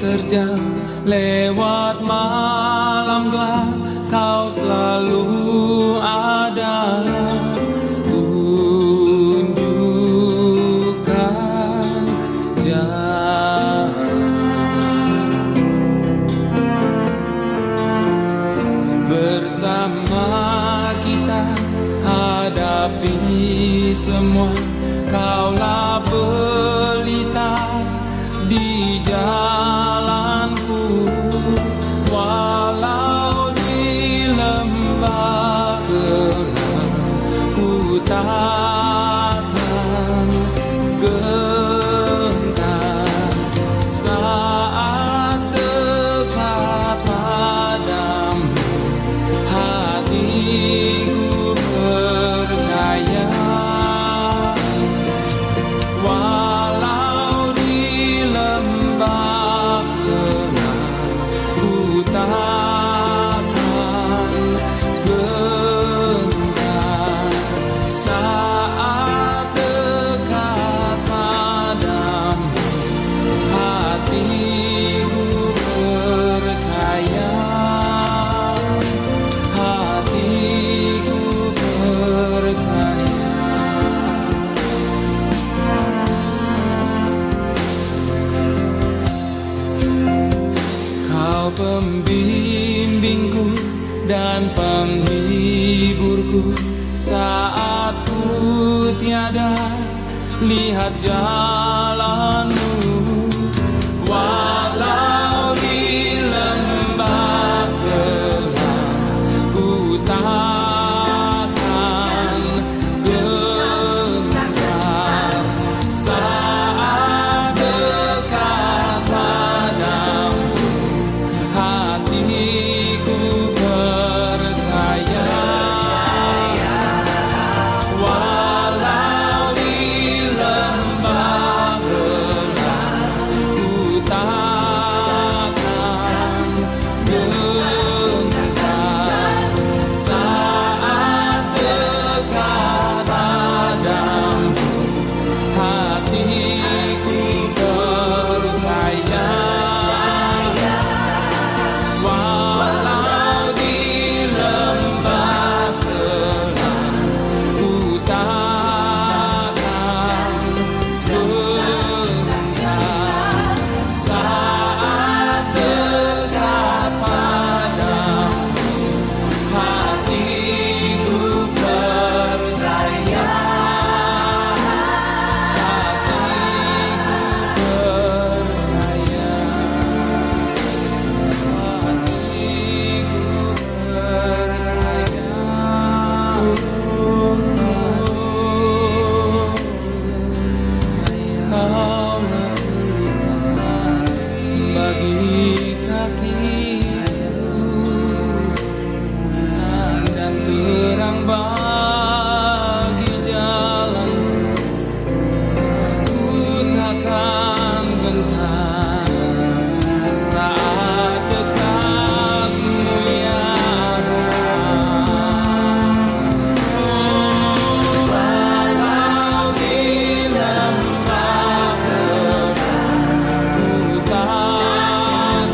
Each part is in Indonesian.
terjang lewat malam gelap, kau selalu ada. Tunjukkan jalan bersama kita, hadapi semua. Kaulah pelita di jalanku, walau di lembah gelap, ku takkan gentar saat dekat padamu. Hatiku percaya, walau di lembah gelap, ku takkan gentar saat dekat padamu. Hatiku percaya, hatiku percaya. Kau pembimbingku dan penghiburku saat ku tiada lihat jalanmu. Walau di lembah gelap, ku takkan gentar saat dekat padamu. Hatiku percaya, walau di lembah gelap, ku takkan gentar saat dekat padamu. Hatiku percaya, walau di lembah gelap, ku takkan gentar saat dekat padamu. Hatiku percaya, hatiku percaya, hatiku percaya. Kaulah pelita bagi kakiku dan terang bagi jalan. Ku takkan gentar saat dekatmu, ya walau di lembah gelap, ku takkan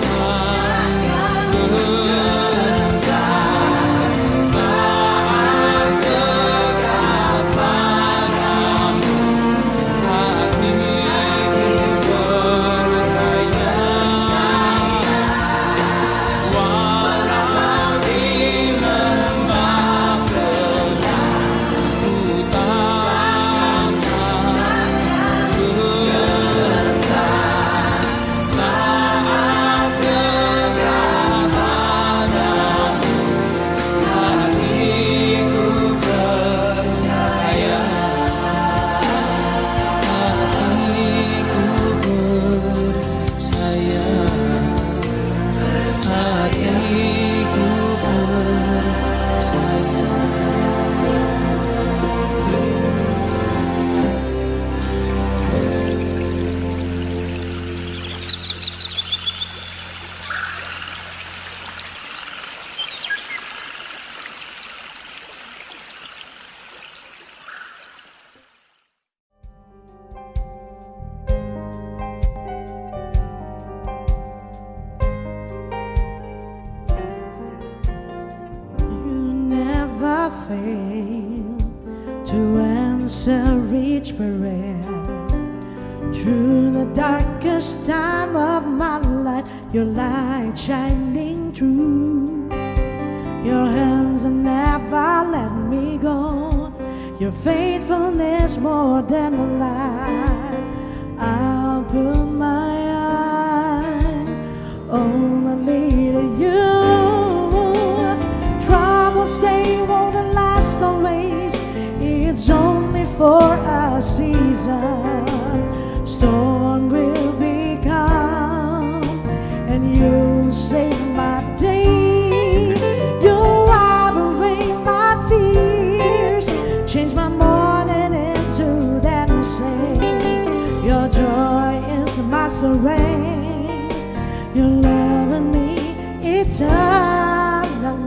fail to answer each prayer. Through the darkest time of my life, your light shining through. Your hands never let me go. Your faithfulness more than a lie. I'll put my eyes only to you. Troubles, they won't last always. It's only for a season. Storm will be calm, and you'll save my day. You wipe away my tears, change my mourning into dancing. Your joy is my strength. You're loving me eternally.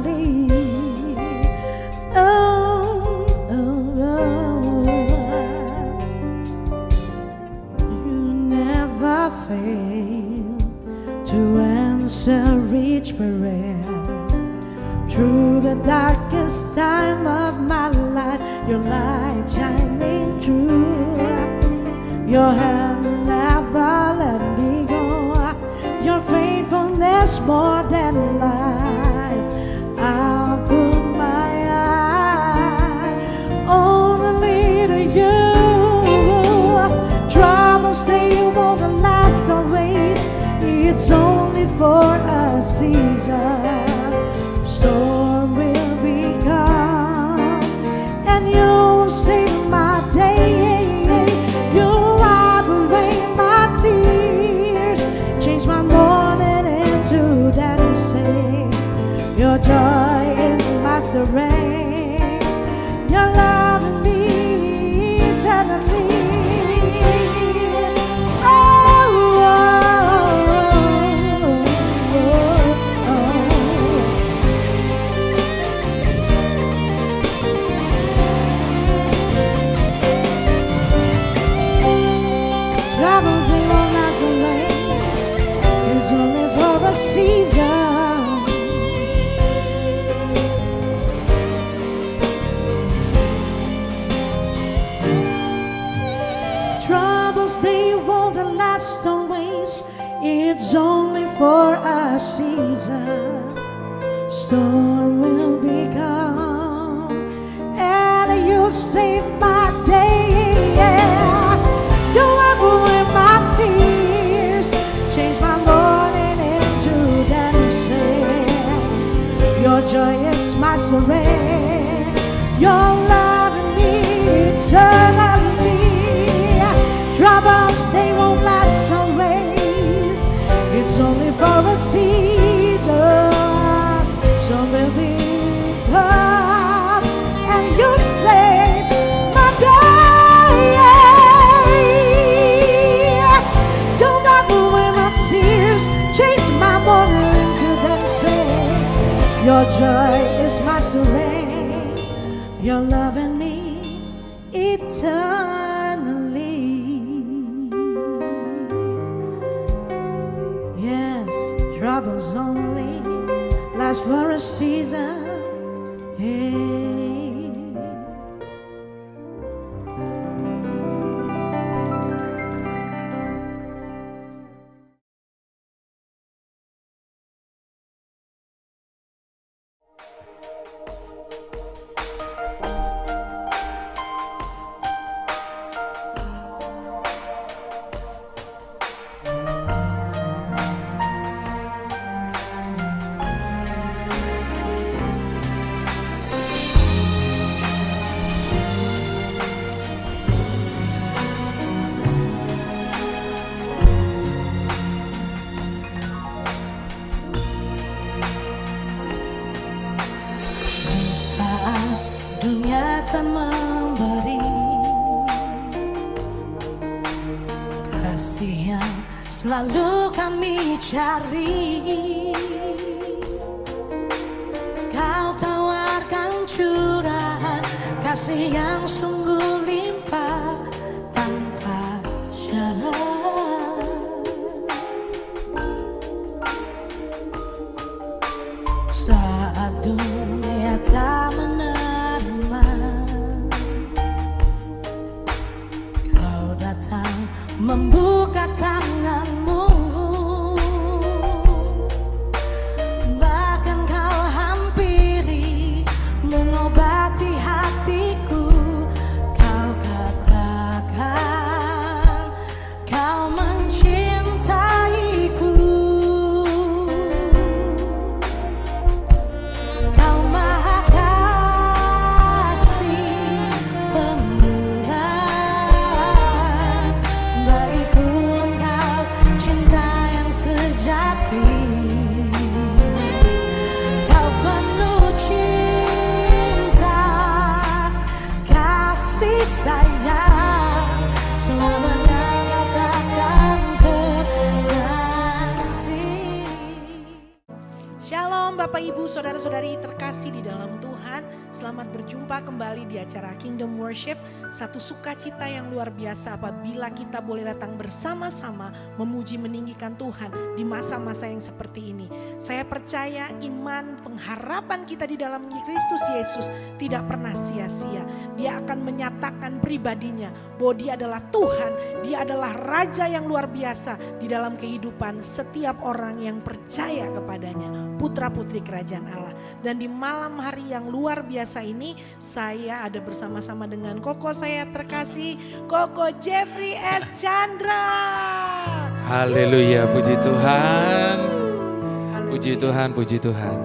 Fail to answer each prayer. Through the darkest time of my life, your light shining through. Your hand never let me go. Your faithfulness more than life. I'll put my eye only to you. Troubles, they won't last always. It's only for a season. Storm will be calm, and you'll save my day. You'll wipe away my tears, change my mourning into dancing. Your joy is my strength. Your love in me eternally. Troubles, they won't last always. It's only for a season. Storm will be calm, and you save my day. Yeah. You wipe away my tears, change my mourning into dancing. Your joy is my strength. Your love in me eternally. Troubles, they won't last always. It's only for a season. Some will be calm, and you save my day. Don't wipe away my tears, change my mourning into dancing. Your joy is my strength. Your love in me eternally. Yes, troubles only last for a season. Hey. Dunia tak memberi kasih yang selalu kami cari. Kau tawarkan curahan kasih yang sungguh limpah tanpa syarat. Saat dunia tak menerima Shalom Bapak Ibu Saudara-saudari terkasih di dalam Tuhan. Selamat berjumpa kembali di acara Kingdom Worship. Satu sukacita yang luar biasa apabila kita boleh datang bersama-sama memuji meninggikan Tuhan di masa-masa yang seperti ini. Saya percaya iman pengharapan kita di dalam Kristus Yesus tidak pernah sia-sia. Dia akan menyatakan pribadinya bahwa dia adalah Tuhan. Dia adalah Raja yang luar biasa di dalam kehidupan setiap orang yang percaya kepadanya. Putra-putri kerajaan Allah. Dan di malam hari yang luar biasa ini saya ada bersama-sama dengan Koko saya terkasih, Koko Jeffrey S. Chandra. Haleluya, puji Tuhan. Haleluya. Puji Tuhan, puji Tuhan.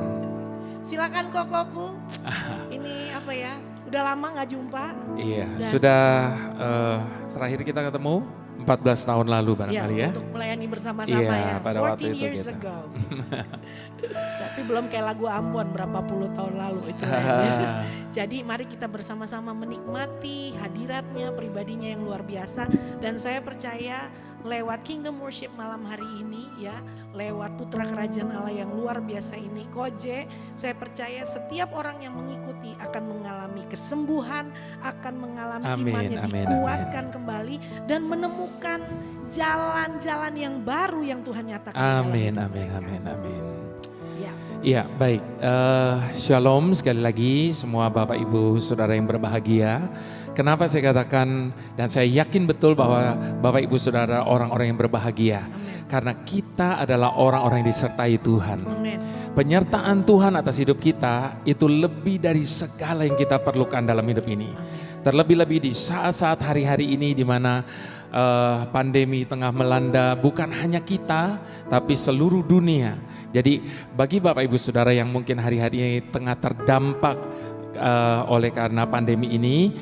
Silakan Kokoku. Ini apa ya? Udah lama gak jumpa. Iya, Dan- sudah terakhir kita ketemu 14 tahun lalu barangkali ya. Untuk melayani bersama-sama Iya, ya. pada 14 waktu itu years kita. ago. Tapi belum kayak lagu Ambon berapa puluh tahun lalu itu. Jadi mari kita bersama-sama menikmati hadiratnya, pribadinya yang luar biasa. Dan saya percaya lewat Kingdom Worship malam hari ini ya, lewat Putra Kerajaan Allah yang luar biasa ini, Koje, saya percaya setiap orang yang mengikuti akan mengalami kesembuhan, akan mengalami Amin, imannya amin, dikuatkan kembali dan menemukan jalan-jalan yang baru yang Tuhan nyatakan. dalam Amin, hidup amin, mereka. amin, amin. Ya. Iya, baik. Shalom sekali lagi semua Bapak Ibu Saudara yang berbahagia. Kenapa saya katakan dan saya yakin betul bahwa Bapak Ibu Saudara orang-orang yang berbahagia. Amin. Karena kita adalah orang-orang yang disertai Tuhan. Amin. Penyertaan Tuhan atas hidup kita itu lebih dari segala yang kita perlukan dalam hidup ini. Terlebih-lebih di saat-saat hari-hari ini di mana pandemi tengah melanda bukan hanya kita tapi seluruh dunia. Jadi bagi Bapak Ibu Saudara yang mungkin hari-hari ini tengah terdampak oleh karena pandemi ini,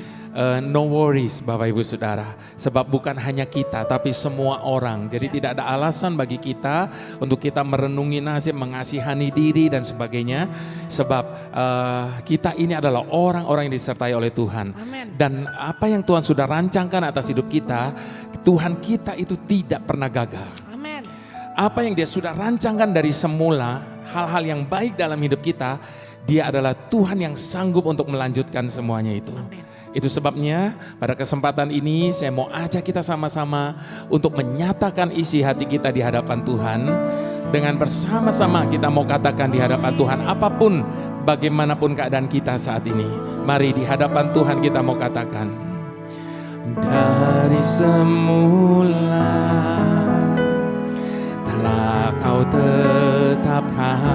no worries Bapak Ibu Saudara. Sebab bukan hanya kita tapi semua orang. Jadi tidak ada alasan bagi kita untuk kita merenungi nasib, mengasihani diri dan sebagainya. Sebab kita ini adalah orang-orang yang disertai oleh Tuhan. Amin. Dan apa yang Tuhan sudah rancangkan atas hidup kita, Tuhan kita itu tidak pernah gagal. Amin. Apa yang dia sudah rancangkan dari semula, hal-hal yang baik dalam hidup kita, dia adalah Tuhan yang sanggup untuk melanjutkan semuanya itu. Amin. Itu sebabnya pada kesempatan ini saya mau ajak kita sama-sama untuk menyatakan isi hati kita di hadapan Tuhan. Dengan bersama-sama kita mau katakan di hadapan Tuhan apapun bagaimanapun keadaan kita saat ini. Mari di hadapan Tuhan kita mau katakan. Dari semula telah kau tetapkan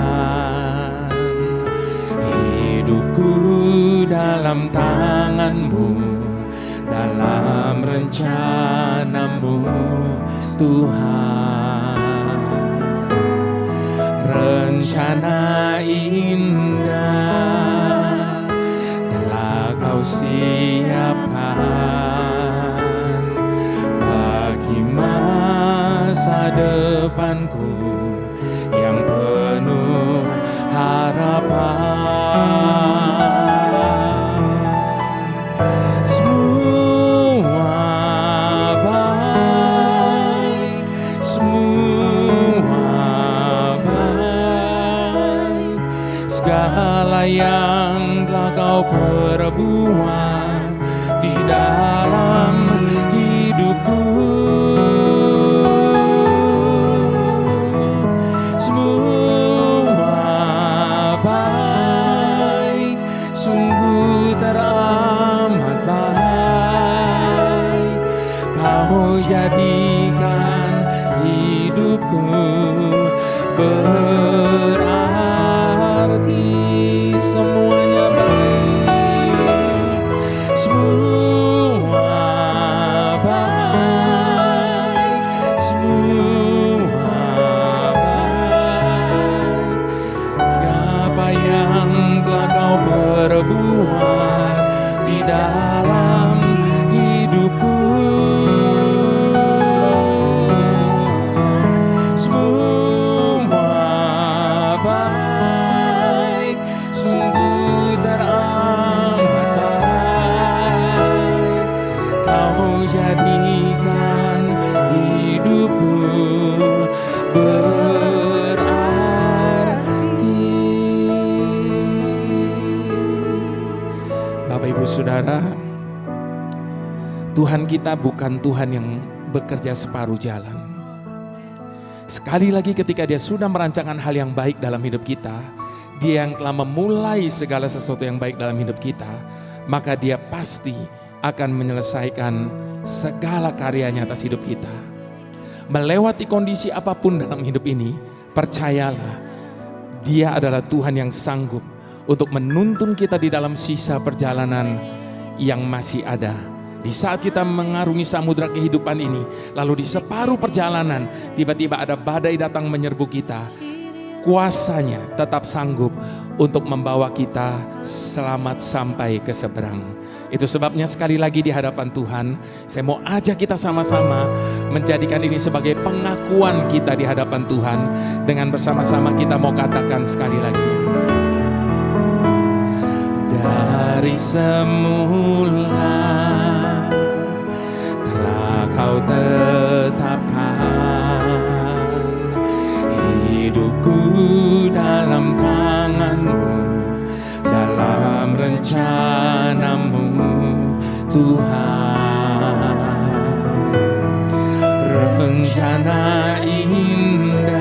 hidupku dalam tangan-Mu, dalam rencana-Mu Tuhan. Rencana indah telah kau siapkan bagi masa depanku yang penuh harapan. Semua baik, semua baik, segala yang telah kau perbuat di dalam hidupku. Semua baik, sungguh teramat baik. Kau jadikan hidupku berarti, semuanya baik. Semua baik, semua baik. Siapa yang telah kau perbuat di dalam hidupku. Semua saudara, Tuhan kita bukan Tuhan yang bekerja separuh jalan. Sekali lagi ketika Dia sudah merancangkan hal yang baik dalam hidup kita, Dia yang telah memulai segala sesuatu yang baik dalam hidup kita, maka Dia pasti akan menyelesaikan segala karyanya atas hidup kita. Melewati kondisi apapun dalam hidup ini, percayalah, Dia adalah Tuhan yang sanggup untuk menuntun kita di dalam sisa perjalanan yang masih ada. Di saat kita mengarungi samudera kehidupan ini, lalu di separuh perjalanan tiba-tiba ada badai datang menyerbu kita, kuasanya tetap sanggup untuk membawa kita selamat sampai ke seberang. Itu sebabnya sekali lagi di hadapan Tuhan, saya mau ajak kita sama-sama menjadikan ini sebagai pengakuan kita di hadapan Tuhan. Dengan bersama-sama kita mau katakan sekali lagi. Dari semula telah Kau tetapkan hidupku dalam tangan-Mu, dalam rencana-Mu Tuhan. Rencana indah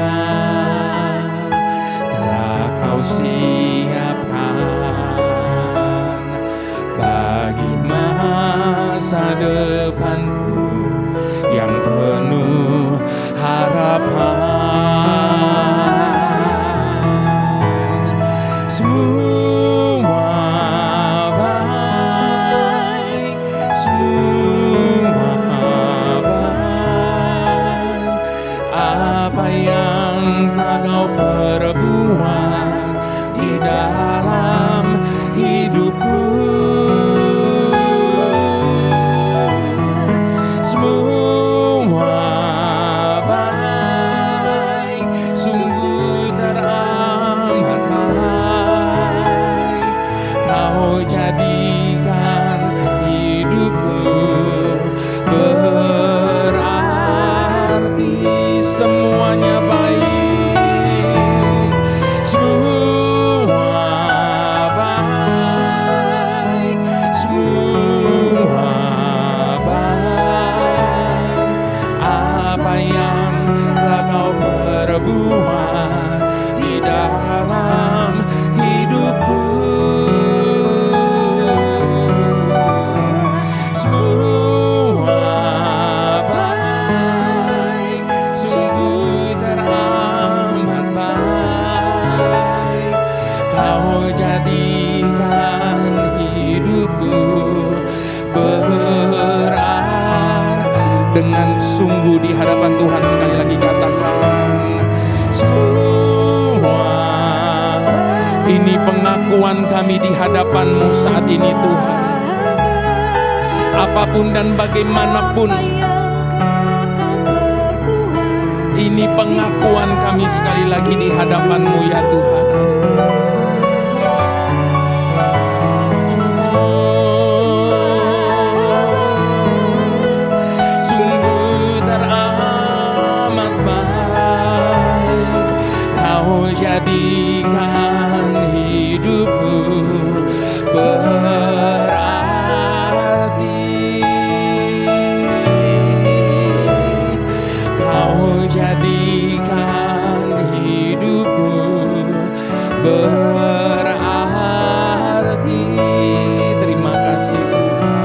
telah Kau siapkan bagi masa depanku yang penuh harapan. Semua baik, semua baik. Apa yang telah Kau perbuat di dalam hidupku, semua baik, sungguh teramat baik. Kau jadikan hidupku berarti, semuanya baik. Semua baik, semua baik. Apa yang telah Kau perbuat di dalam hidupku, semua baik, sungguh teramat baik. Kau jadikan hidupku dengan sungguh di hadapan Tuhan. Sekali lagi katakan, semua. Ini pengakuan kami di hadapan-Mu saat ini Tuhan. Apapun dan bagaimanapun, ini pengakuan kami sekali lagi di hadapan-Mu ya Tuhan. Sungguh teramat baik. Kau jadikan hidupku berarti. Kau jadikan hidupku berarti. Terima kasih Tuhan.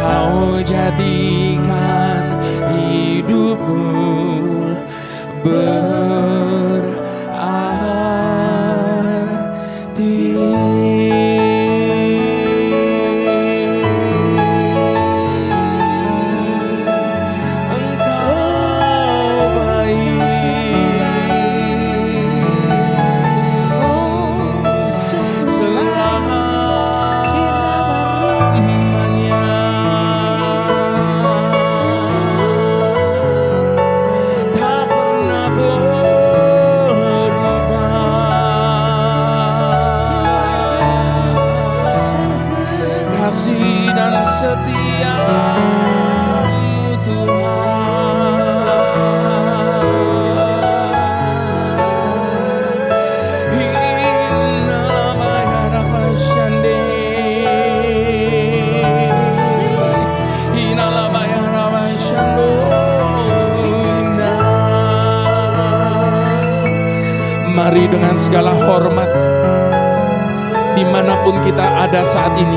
Kau jadikan hidupku berarti. Engkau baik, selamanya. Mari dengan segala hormat, dimanapun kita ada saat ini,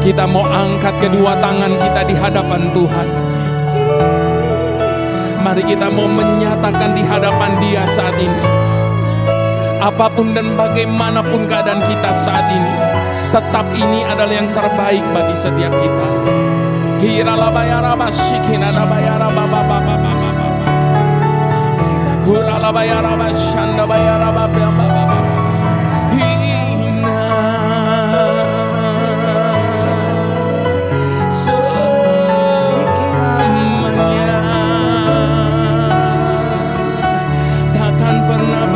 kita mau angkat kedua tangan kita di hadapan Tuhan. Mari kita mau menyatakan di hadapan Dia saat ini, apapun dan bagaimanapun keadaan kita saat ini, tetap ini adalah yang terbaik bagi setiap kita. Takkan pernah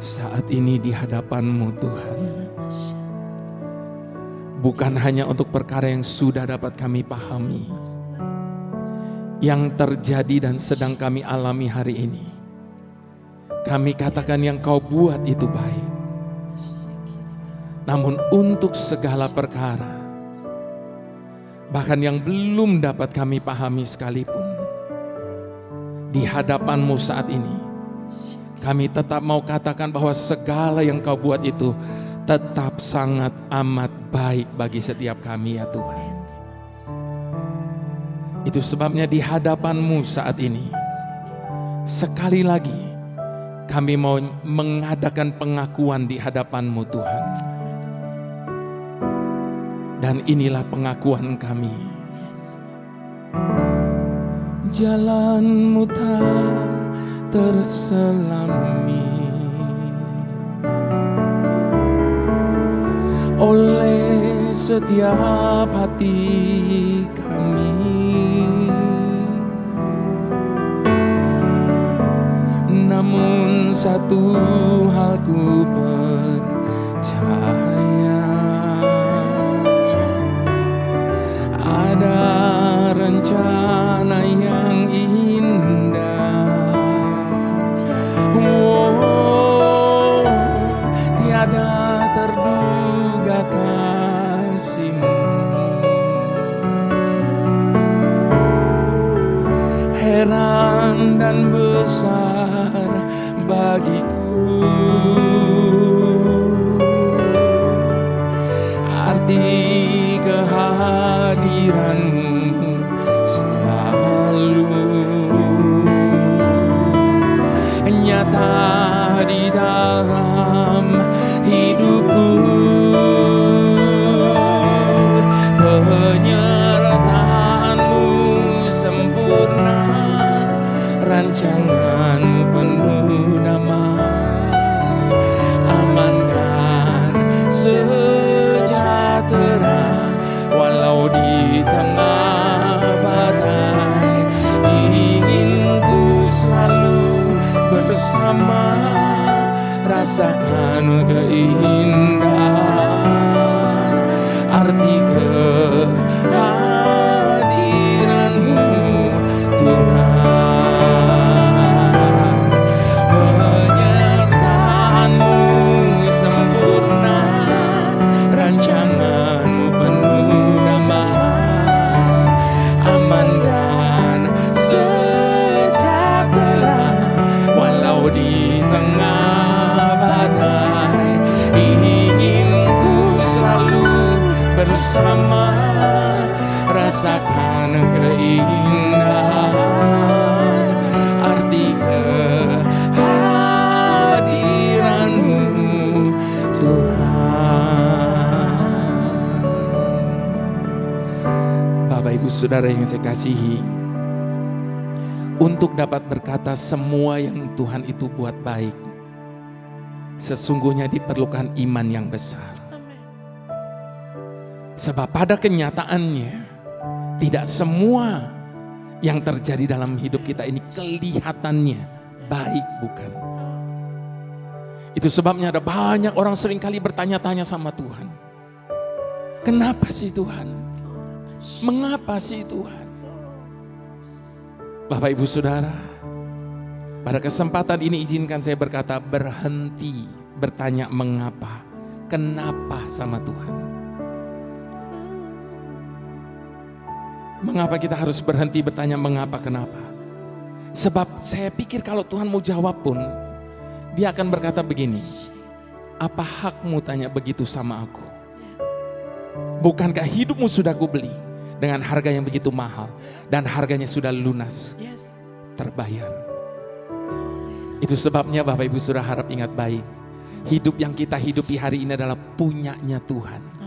saat ini di hadapan-Mu Tuhan. Bukan hanya untuk perkara yang sudah dapat kami pahami, yang terjadi dan sedang kami alami hari ini. Kami katakan yang Kau buat itu baik. Namun untuk segala perkara, bahkan yang belum dapat kami pahami sekalipun, di hadapan-Mu saat ini, kami tetap mau katakan bahwa segala yang Kau buat itu tetap sangat amat baik bagi setiap kami ya Tuhan. Itu sebabnya di hadapan-Mu saat ini, sekali lagi kami mau mengadakan pengakuan di hadapan-Mu Tuhan. Dan inilah pengakuan kami. Jalan-Mu tak terselami oleh setiap hati kami. Namun satu hal ku percaya, ada rencana yang indah. Oh, tiada terduga kasih-Mu, heran dan besar bagiku arti kehadiran-Mu selalu nyata di dalam hidupku. Penyertaan-Mu sempurna, rancangan-Mu penuh damai, aman dan sejahtera walau di tengah badai. Ingin ku selalu bersama, rasakan keindahan arti kehadiran-Mu Tuhan. Penyertaan-Mu sempurna, rancangan-Mu penuh damai, aman dan sejahtera walau di tengah badai. Ingin ku selalu bersama, rasakan keindahan arti kehadiran-Mu Tuhan. Bapak Ibu Saudara yang saya kasihi, untuk dapat berkata semua yang Tuhan itu buat baik, sesungguhnya diperlukan iman yang besar. Amin. Sebab pada kenyataannya tidak semua yang terjadi dalam hidup kita ini kelihatannya baik, bukan? Itu sebabnya ada banyak orang seringkali bertanya-tanya sama Tuhan. Kenapa sih Tuhan? Mengapa sih Tuhan? Bapak Ibu Saudara, pada kesempatan ini izinkan saya berkata, berhenti bertanya mengapa, kenapa sama Tuhan. Mengapa kita harus berhenti bertanya mengapa, kenapa? Sebab saya pikir kalau Tuhan mau jawab pun, Dia akan berkata begini, apa hakmu tanya begitu sama aku? Bukankah hidupmu sudah kubeli dengan harga yang begitu mahal dan harganya sudah lunas, terbayar? Itu sebabnya Bapak Ibu Saudara harap ingat baik, hidup yang kita hidupi hari ini adalah punyanya Tuhan.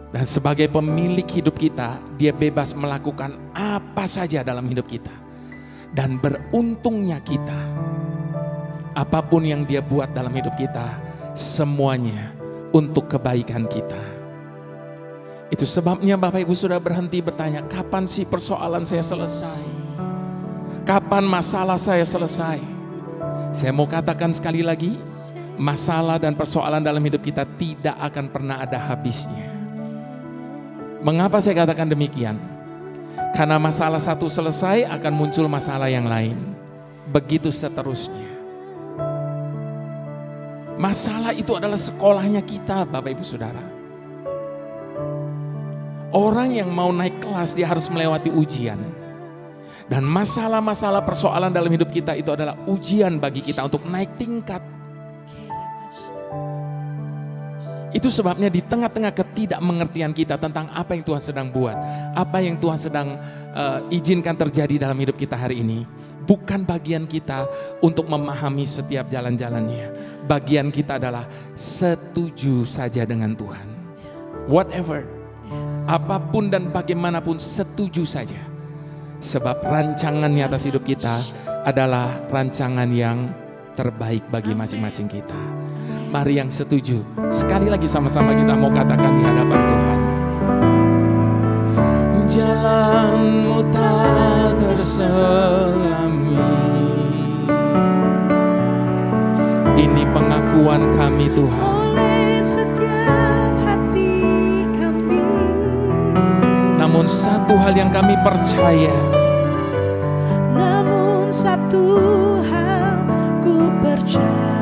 Dan sebagai pemilik hidup kita, Dia bebas melakukan apa saja dalam hidup kita. Dan beruntungnya kita, apapun yang Dia buat dalam hidup kita, semuanya untuk kebaikan kita. Itu sebabnya Bapak Ibu Saudara berhenti bertanya, kapan sih persoalan saya selesai? Kapan masalah saya selesai? Saya mau katakan sekali lagi, masalah dan persoalan dalam hidup kita tidak akan pernah ada habisnya. Mengapa saya katakan demikian? Karena masalah satu selesai akan muncul masalah yang lain. Begitu seterusnya. Masalah itu adalah sekolahnya kita, Bapak Ibu Saudara. Orang yang mau naik kelas dia harus melewati ujian. Dan masalah-masalah persoalan dalam hidup kita itu adalah ujian bagi kita untuk naik tingkat. Itu sebabnya di tengah-tengah ketidakmengertian kita tentang apa yang Tuhan sedang buat, apa yang Tuhan sedang izinkan terjadi dalam hidup kita hari ini, bukan bagian kita untuk memahami setiap jalan-jalannya. Bagian kita adalah setuju saja dengan Tuhan. Whatever, apapun dan bagaimanapun setuju saja. Sebab rancangannya atas hidup kita adalah rancangan yang terbaik bagi masing-masing kita. Mari yang setuju, sekali lagi sama-sama kita mau katakan di hadapan Tuhan. Jalanmu tak terselami. Ini pengakuan kami Tuhan. Oleh setiap hati kami. Namun satu hal yang kami percaya. Namun satu hal ku percaya.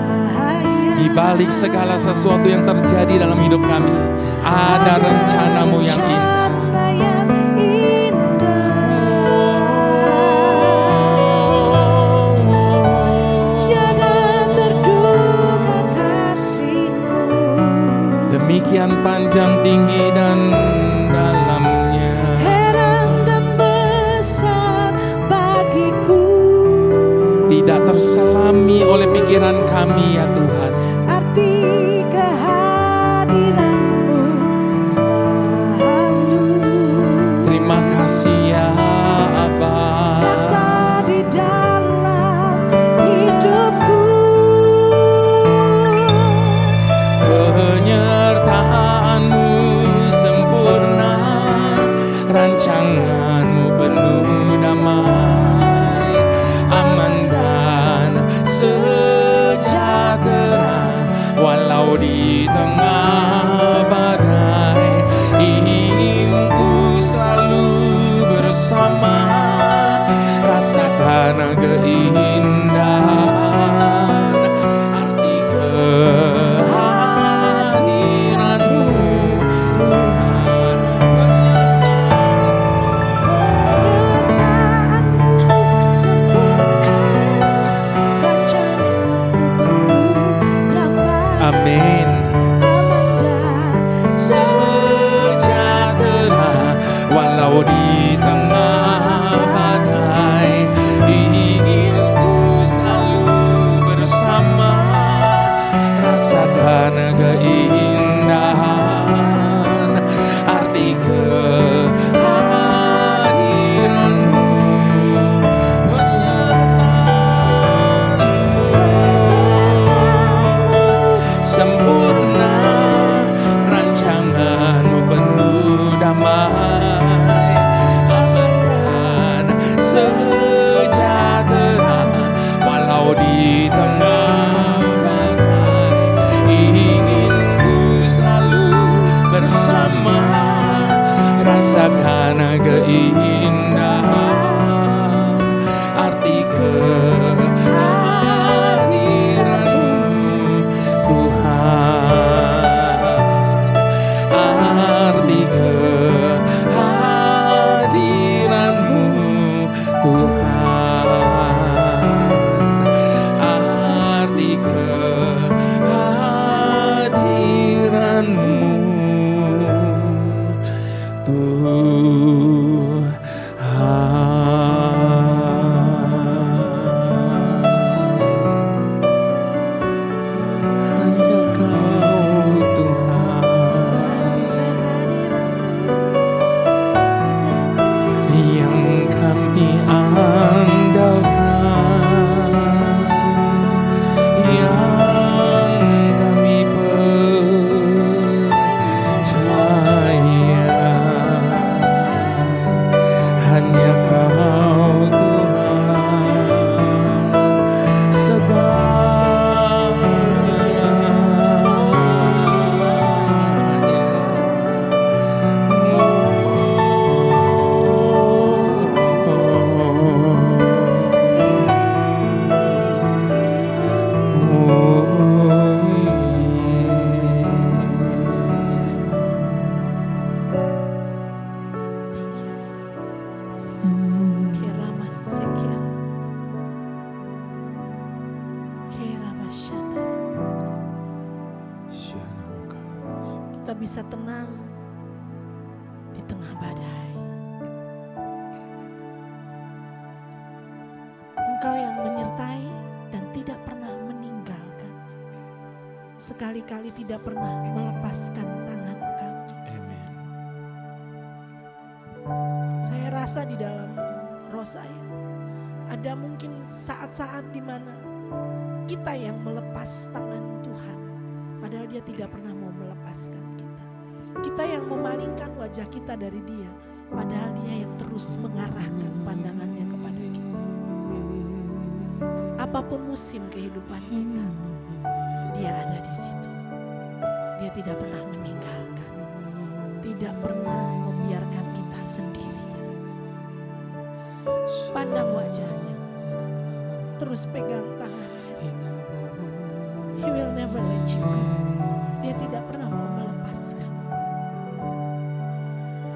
Di balik segala sesuatu yang terjadi dalam hidup kami, ada rencana-Mu yang indah. Tiada terduga kasih-Mu. Demikian panjang, tinggi dan dalamnya. Heran dan besar bagiku. Tidak terselami oleh pikiran kami ya Tuhan. Arti kehadiran-Mu selalu. Terima kasih ya Aba. Nyata di dalam hidupku. Penyertaan-Mu sempurna, rancangan-Mu penuh damai, aman dan sejahtera. Walau di tengah badai, ingin ku selalu bersama, rasakan keindahan arti kehadiran-Mu Tuhan. Penyertaan-Mu sempurna, rancangan-Mu penuh damai. Amin. Aman dan Sejahtera walau di tengah badai, ingin ku selalu bersama, rasakan keindahan arti kehadiran-Mu, penyertaan-Mu. keindahan arti kehadiran-Mu Tuhan, arti kehadiran-Mu Tuhan, arti kehadiran-Mu kita bisa tenang di tengah badai. Engkau yang menyertai dan tidak pernah meninggalkan, sekali-kali tidak pernah melepaskan tangan Engkau. Amen. Saya rasa di dalam roh saya ada mungkin saat-saat di mana kita yang melepas tangan Tuhan, padahal Dia tidak pernah mau melepaskan kita. Kita yang memalingkan wajah kita dari Dia, padahal Dia yang terus mengarahkan pandangannya kepada kita. Apapun musim kehidupan kita, Dia ada di situ. Dia tidak pernah meninggalkan, tidak pernah membiarkan kita sendirian. Pandang wajahnya, terus pegang tangannya. He will never let you go. Dia tidak pernah mau melepaskan.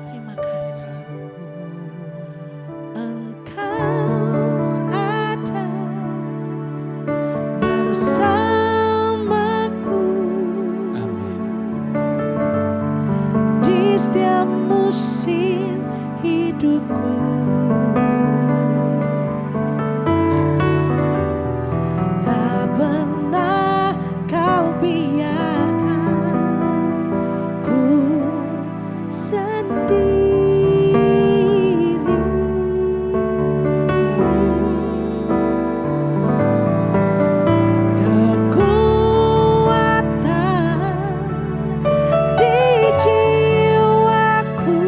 Terima kasih. Engkau ada bersamaku. Amin. Di setiap musim hidupku. Tak pernah Kau biarkan ku sendiri. Kekuatan di jiwaku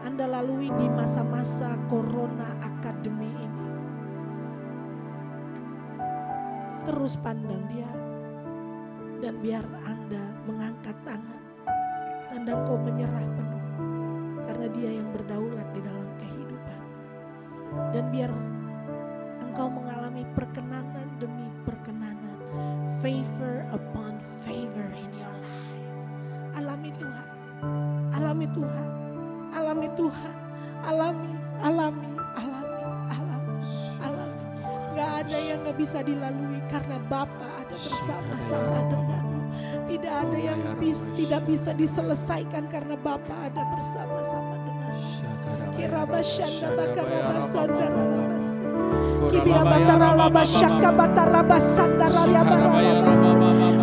Anda lalui di masa-masa Corona Academy ini. Terus pandang dia dan biar Anda mengangkat tangan. Tanda Engkau menyerah penuh karena Dia yang berdaulat di dalam kehidupan. Dan biar Engkau mengalami perkenanan demi perkenanan, favor upon favor in your life. Alami Tuhan, alami Tuhan, alami Tuhan, alami. Gak ada yang gak bisa dilalui karena Bapa ada bersama-sama denganmu. Tidak ada yang tidak bisa diselesaikan karena Bapa ada bersama-sama denganmu. Kirabashanda bakarabasanda ralabas. Kibiabataralabashaka batarabasanda ralyabaralabas.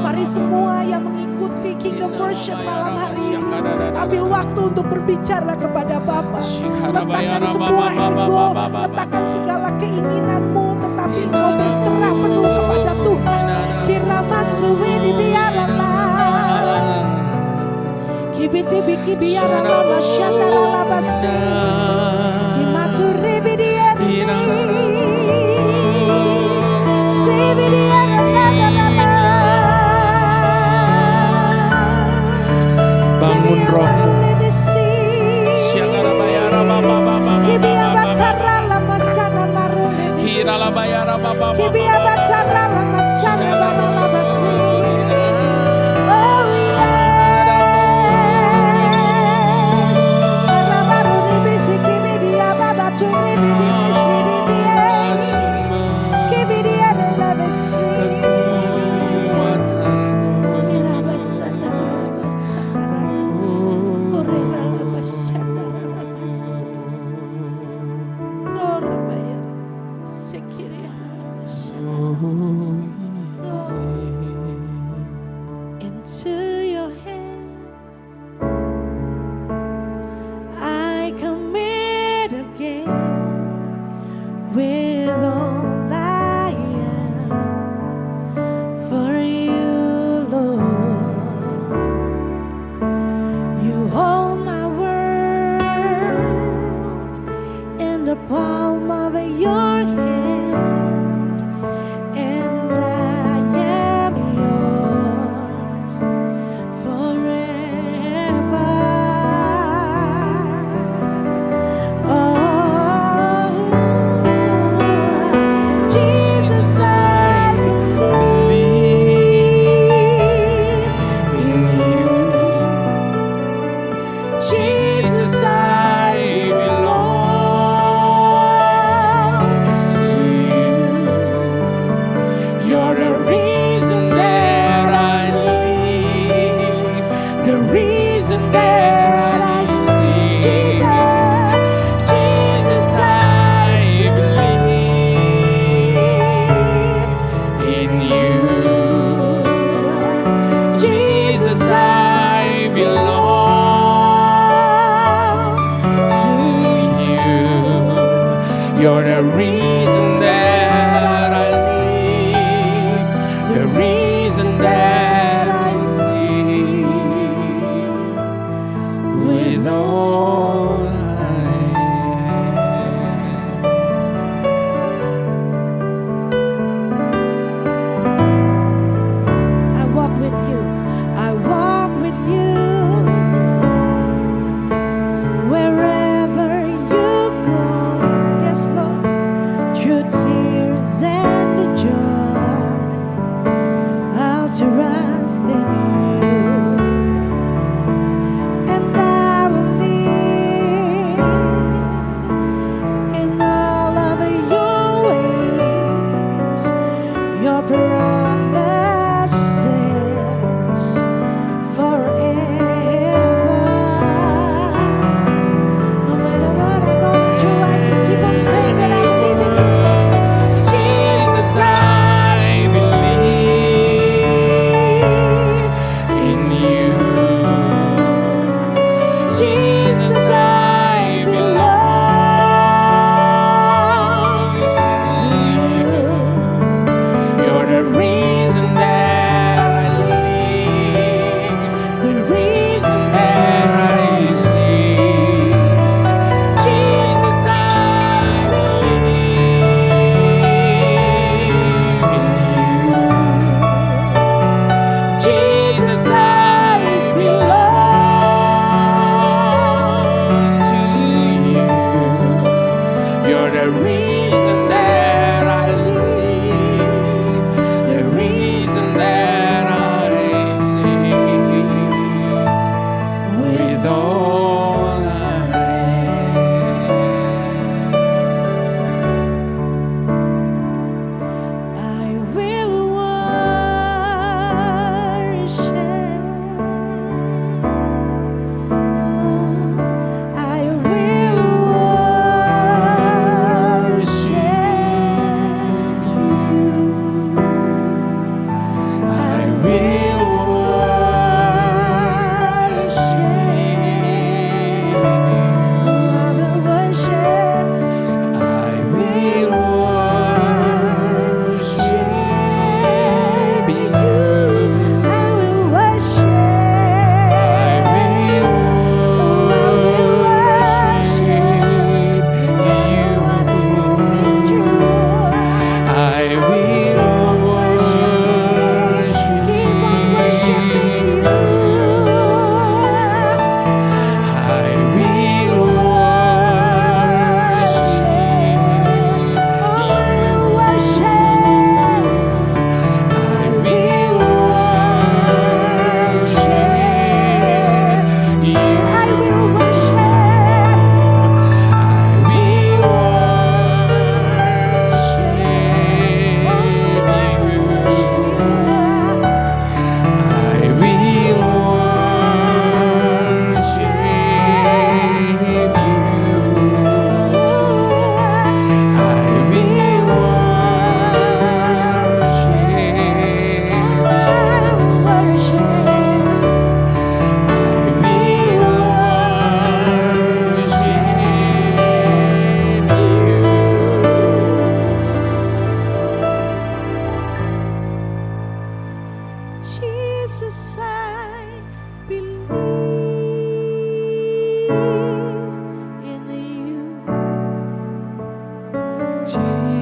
Mari semua yang mengikuti Kingdom Worship malam hari ini, ambil waktu untuk berbicara kepada Bapa. Letakkan semua ego, letakkan segala keinginanmu, tetapi engkau berserah penuh kepada Tuhan. Kiramasuwe dibiarlah. Kibiti-biki biarlah syandaralabasi. Kimaturi bidiari. Bangun rohmu. You're the reason that I live, the reason that I see, with all I am. I walk with you, I walk with you, wherever you go. Yes, Lord, through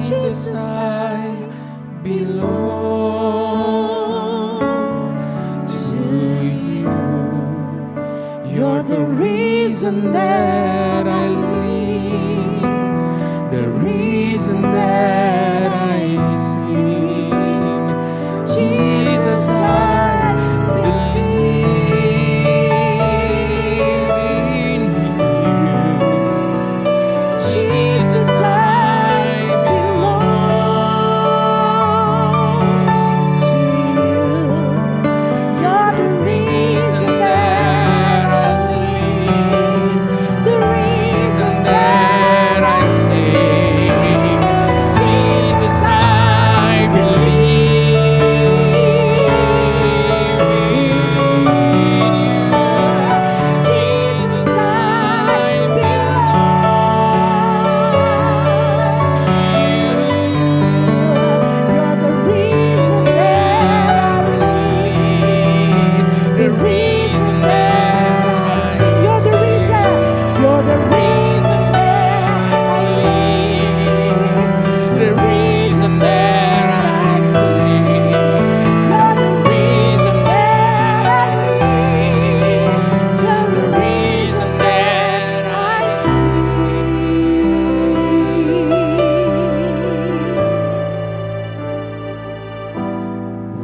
Jesus, I belong to you. You're the reason that I live, the reason that I sing. Jesus, I believe in you. Jesus, I belong to you. You're the reason that I live, the reason that I sing. Jesus, I believe in you. Jesus, I belong to you. You're the reason that I live, the reason that I sing. You're the reason. You're the reason that I live, the reason that I sing. You're the reason that I live, you're the reason that I sing.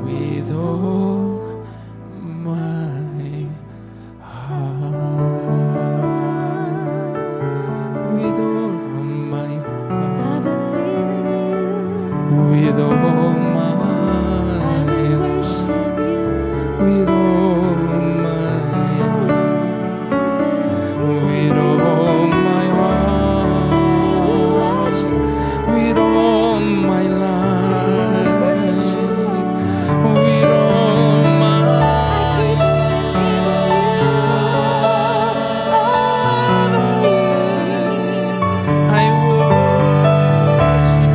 With all my heart, with all my heart, with all my heart, with all my heart, with all my heart, with all my life, with all my I worship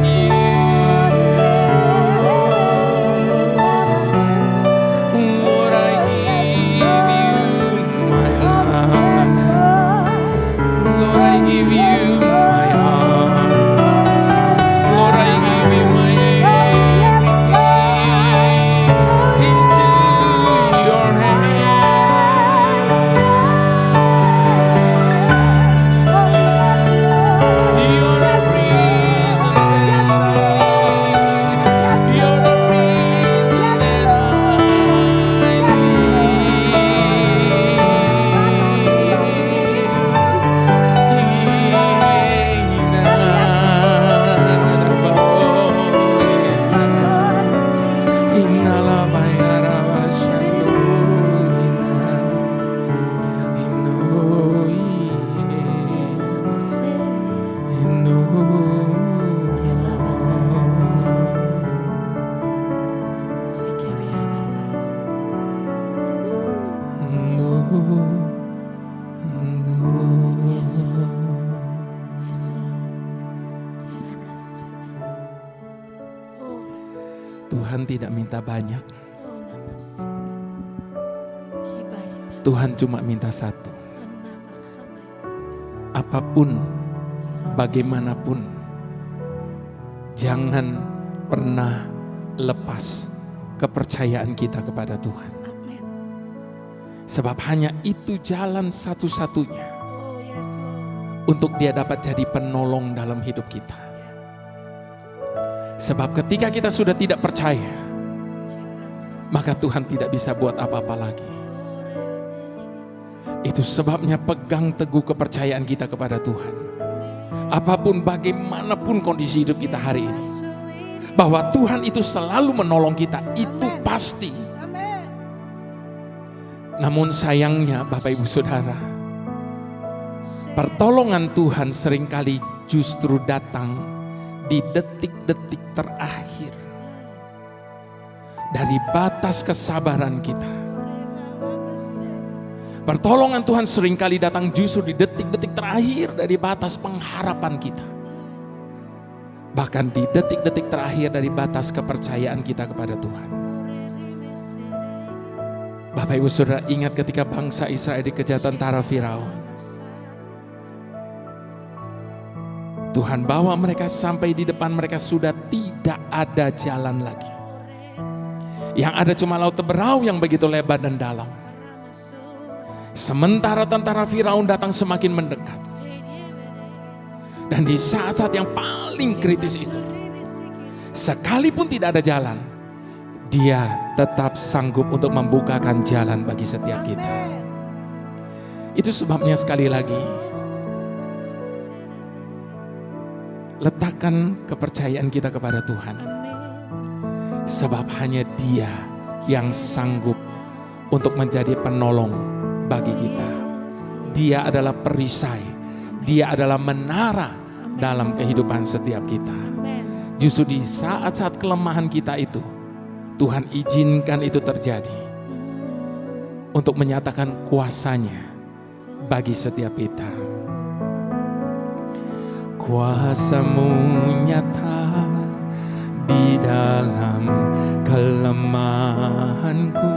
you. Lord, I give you my life. Lord, I give you my heart. Lord, I give you my everything into your hand. You're the reason that I live. You're the reason that Tuhan tidak minta banyak. Tuhan cuma minta satu. Apapun, bagaimanapun, jangan pernah lepas kepercayaan kita kepada Tuhan. Sebab hanya itu jalan satu-satunya untuk Dia dapat jadi penolong dalam hidup kita. Sebab ketika kita sudah tidak percaya, maka Tuhan tidak bisa buat apa-apa lagi. Itu sebabnya pegang teguh kepercayaan kita kepada Tuhan. Apapun bagaimanapun kondisi hidup kita hari ini, bahwa Tuhan itu selalu menolong kita, itu pasti. Namun sayangnya Bapak Ibu Saudara, pertolongan Tuhan seringkali justru datang di detik-detik terakhir dari batas kesabaran kita. Pertolongan Tuhan seringkali datang justru di detik-detik terakhir dari batas pengharapan kita. Bahkan di detik-detik terakhir dari batas kepercayaan kita kepada Tuhan. Bapak Ibu Saudara, ingat ketika bangsa Israel dikejar tentara Firaun. Tuhan bawa mereka sampai di depan mereka sudah tidak ada jalan lagi. Yang ada cuma laut Teberau yang begitu lebar dan dalam. Sementara tentara Firaun datang semakin mendekat. Dan di saat-saat yang paling kritis itu, sekalipun tidak ada jalan, Dia tetap sanggup untuk membukakan jalan bagi setiap kita. Itu sebabnya sekali lagi, letakkan kepercayaan kita kepada Tuhan. Sebab hanya Dia yang sanggup untuk menjadi penolong bagi kita. Dia adalah perisai, Dia adalah menara dalam kehidupan setiap kita. Justru di saat-saat kelemahan kita itu, Tuhan izinkan itu terjadi untuk menyatakan kuasa-Nya bagi setiap kita. Kuasa-Mu nyata di dalam kelemahanku,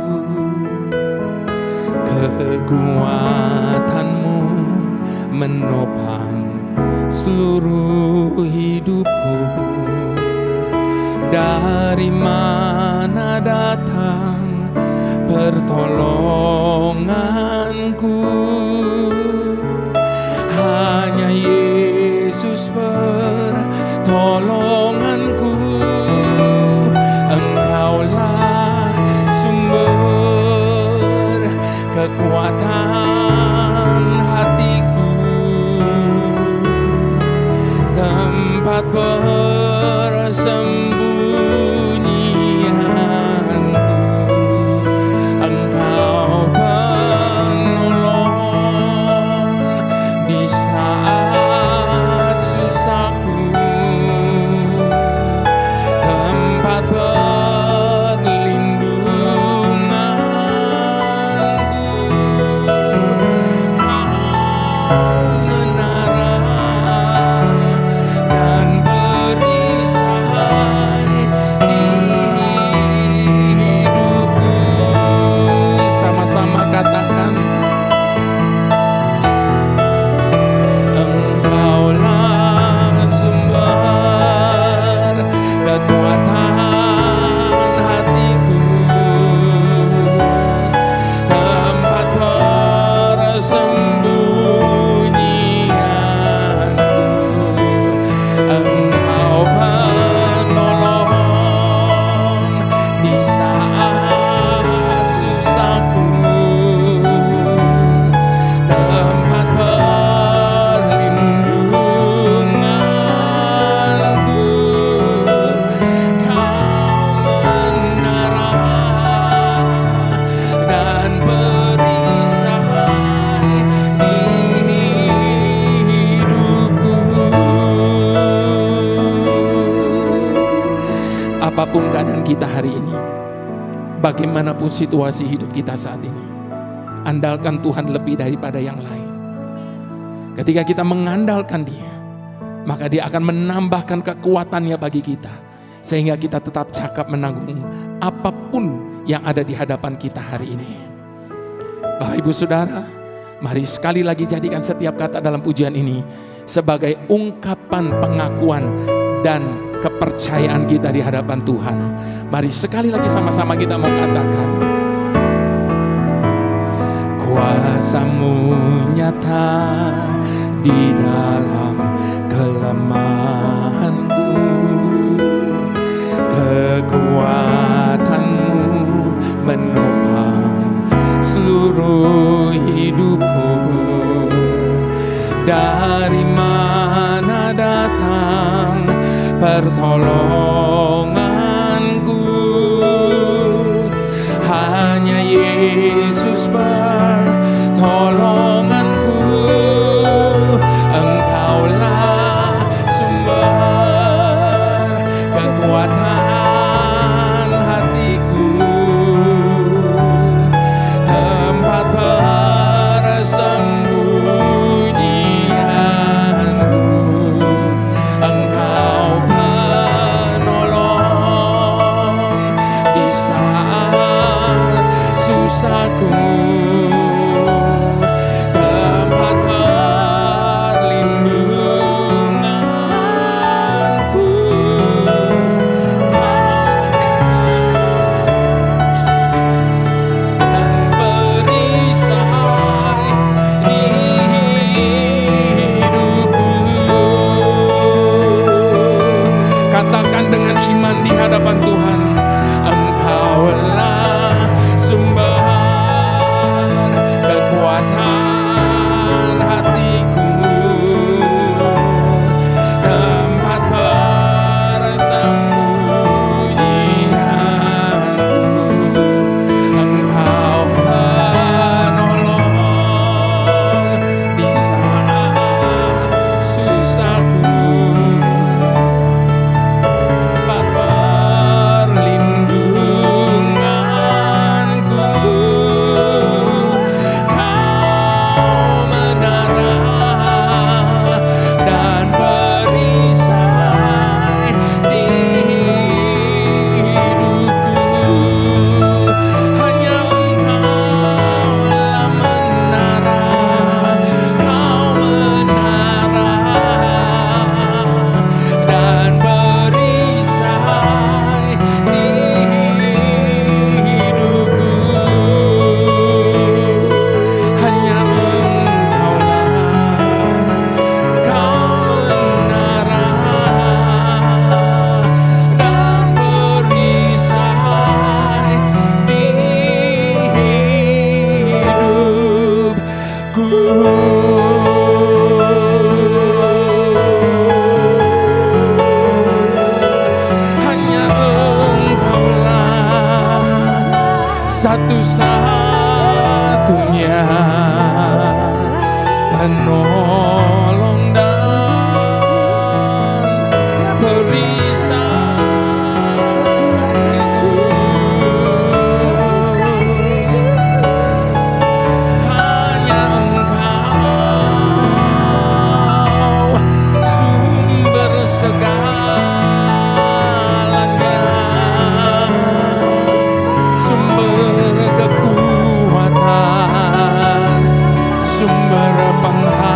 kekuatan-Mu menopang seluruh hidupku. Dari mana datang pertolonganku? Hanya Yesus pertolonganku. Engkaulah sumber kekuatan hatiku, tempat persembunyianku. Engkau penolong di saat susahku, tempat perlindunganku. Kau menara dan perisai di hidupku. Sama-sama katakan, Engkaulah sumber kekuatan hatiku, tempat persembunyianku. Engkau penolong di saat susahku, tempat perlindunganku. Kau menara dan perisai di hidupku. Apapun keadaan kita hari ini, bagaimanapun situasi hidup kita saat ini, andalkan Tuhan lebih daripada yang lain. Ketika kita mengandalkan Dia, maka Dia akan menambahkan kekuatannya bagi kita, sehingga kita tetap cakap menanggung apapun yang ada di hadapan kita hari ini. Bapak Ibu Saudara, mari sekali lagi jadikan setiap kata dalam pujian ini sebagai ungkapan pengakuan dan kepercayaan kita di hadapan Tuhan. Mari sekali lagi sama-sama kita mau katakan, kuasa-Mu nyata di dalam kelemahanku, kekuatan-Mu menopang seluruh hidupku. Dari mana datang pertolonganku? Hanya Yesus pertolonganku. Engkaulah sumber kekuatan hatiku, tempat persembunyianku. Engkau penolong satu-satunya penolong dan perisai hidupku. Hanya Engkau sumber segalanya, sumber kekuatan, sumber pengharapan.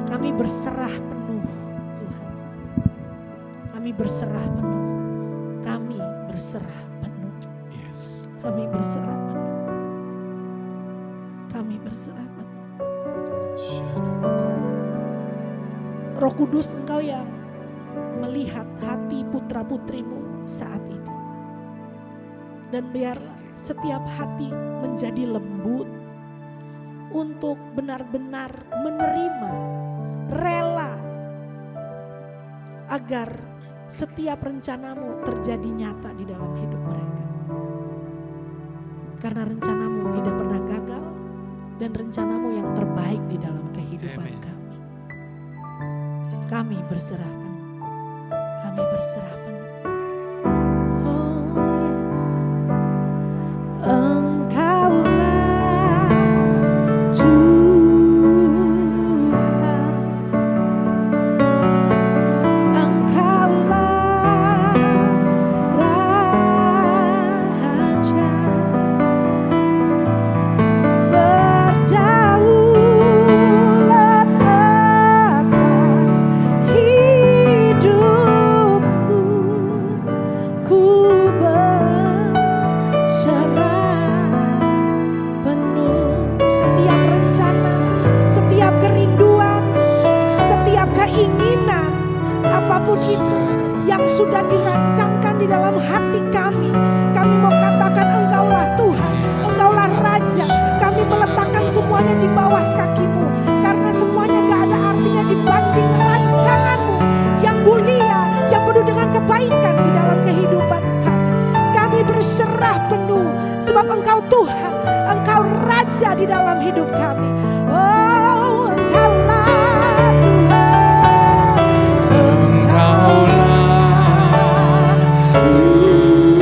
Kami berserah penuh, Tuhan. Kami berserah penuh. Kami berserah penuh. Yes. Kami berserah penuh. Kami berserah penuh. Roh Kudus, Engkau yang melihat hati putra-putrimu saat ini. Dan biarlah setiap hati menjadi lembut untuk benar-benar menerima, rela, agar setiap rencanamu terjadi nyata di dalam hidup mereka. Karena rencanamu tidak pernah gagal dan rencanamu yang terbaik di dalam kehidupan kami. Kami berserah penuh. Kami berserah penuh. Oh yes. Engkaulah Tuhan. Engkaulah Raja. Berdaulat atas hidupku. Ku berserah penuh. Setiap rencana, setiap kerinduan, setiap keinginan, apapun itu yang sudah dirancangkan di dalam hati kami mau katakan Engkaulah Tuhan, Engkaulah Raja. Kami meletakkan semuanya di bawah kakimu, karena semuanya gak ada artinya dibanding rancanganmu yang mulia, yang penuh dengan kebaikan di dalam kehidupan kami. Kami berserah penuh sebab Engkau Tuhan, Engkau Raja di dalam hidup kami. Oh, Engkaulah Tuhan, Engkaulah Tuhan.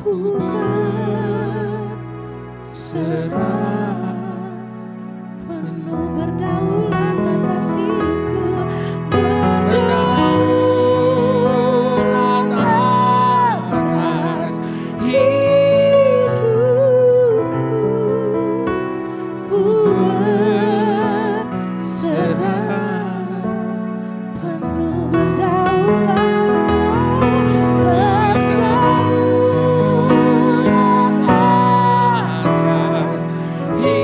ku berserah, penuh berdaulat atas hidupku, berdaulat atas hidupku, ku berserah, penuh berdaulat, berdaulat atas hidupku,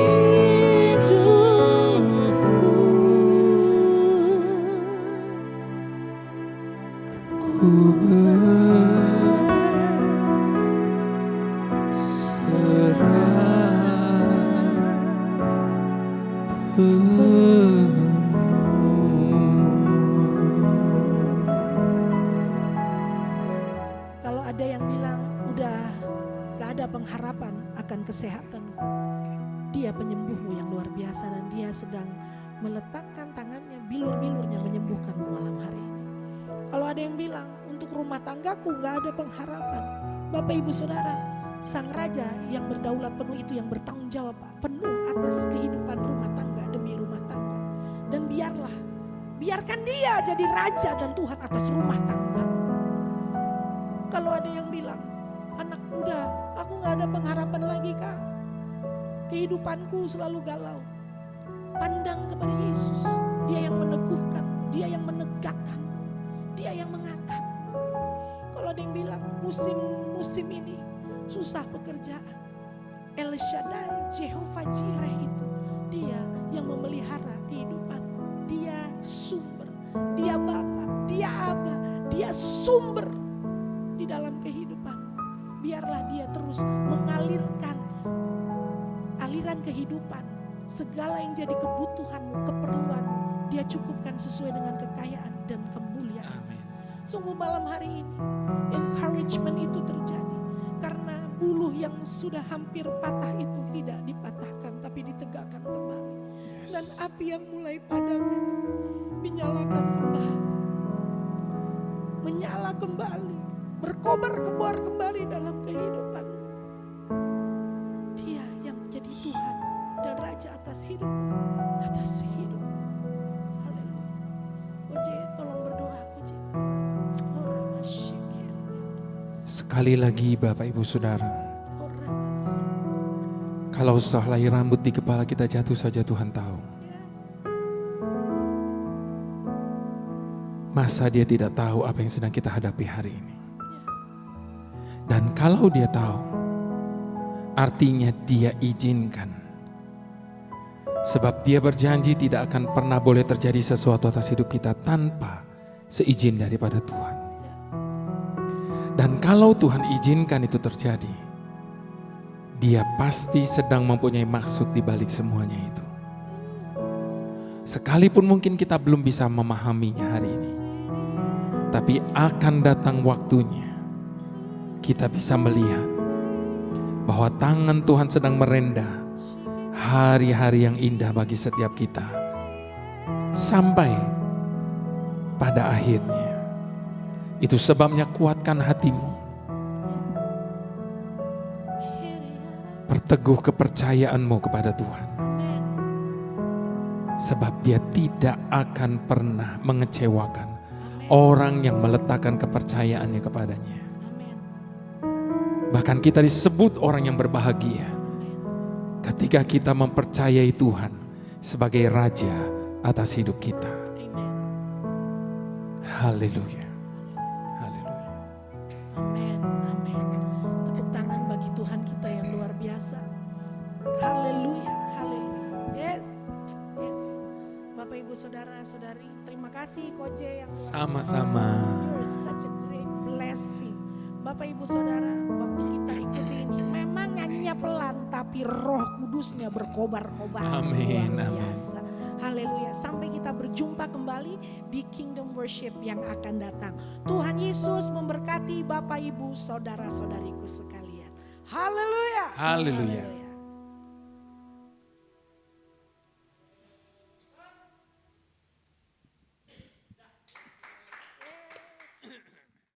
ku Kalau ada yang bilang udah gak ada pengharapan akan kesehatanmu, Dia penyembuhmu yang luar biasa dan Dia sedang meletakkan tangannya, bilur-bilurnya menyembuhkanmu malam hari ini. Kalau ada yang bilang untuk rumah tanggaku gak ada pengharapan, Bapak Ibu Saudara, Sang Raja yang berdaulat penuh itu yang bertanggung jawab penuh atas kehidupan rumah tangga demi rumah tangga. Dan biarkan Dia jadi Raja dan Tuhan atas rumah tangga. Kalau ada yang bilang, anak muda, aku gak ada pengharapan lagi Kak, kehidupanku selalu galau. Pandang kepada Yesus, Dia yang meneguhkan, Dia yang menegakkan, Dia yang mengangkat. Kalau ada yang bilang musim ini susah pekerjaan, El Shaddai, Jehovah Jireh itu Dia yang memelihara kehidupan. Dia sumber, Dia Bapa, Dia Aba, Dia sumber di dalam kehidupan. Biarlah Dia terus mengalirkan aliran kehidupan. Segala yang jadi kebutuhanmu, keperluanmu, Dia cukupkan sesuai dengan kekayaan dan kemuliaan. Sungguh malam hari ini encouragement itu terjadi karena buluh yang sudah hampir patah itu tidak dipatahkan tapi ditegakkan kembali. Dan api yang mulai padam itu dinyalakan kembali, menyala kembali, berkobar-kobar kembali dalam kehidupan. Dia yang menjadi Tuhan dan Raja atas hidupmu, atas hidup. Haleluya. Koje, tolong berdoa Koje. Sekali lagi Bapak Ibu Saudara, kalau sehelai rambut di kepala kita jatuh saja Tuhan tahu. Masa Dia tidak tahu apa yang sedang kita hadapi hari ini? Dan kalau Dia tahu, artinya Dia izinkan. Sebab Dia berjanji tidak akan pernah boleh terjadi sesuatu atas hidup kita tanpa seizin daripada Tuhan. Dan kalau Tuhan izinkan itu terjadi, Dia pasti sedang mempunyai maksud di balik semuanya itu. Sekalipun mungkin kita belum bisa memahaminya hari ini, tapi akan datang waktunya kita bisa melihat bahwa tangan Tuhan sedang merendah hari-hari yang indah bagi setiap kita. Sampai pada akhirnya. Itu sebabnya kuatkan hatimu. Perteguh kepercayaanmu kepada Tuhan. Sebab Dia tidak akan pernah mengecewakan orang yang meletakkan kepercayaannya kepadanya. Bahkan kita disebut orang yang berbahagia ketika kita mempercayai Tuhan sebagai Raja atas hidup kita. Haleluya. Amin, amin. Tepuk tangan bagi Tuhan kita yang luar biasa. Haleluya, haleluya. Yes, yes. Bapak Ibu Saudara-saudari, terima kasih Koje yang Sama-sama. You're such a great blessing. Bapak Ibu Saudara, waktu kita ikuti ini memang nyanyinya pelan tapi Roh Kudusnya berkobar-kobar. Amin, Luar amin. biasa. Haleluya. Sampai kita berjumpa kembali di Kingdom Worship yang akan datang. Tuhan Yesus memberkati Bapak Ibu Saudara-saudariku sekalian. Haleluya. Haleluya.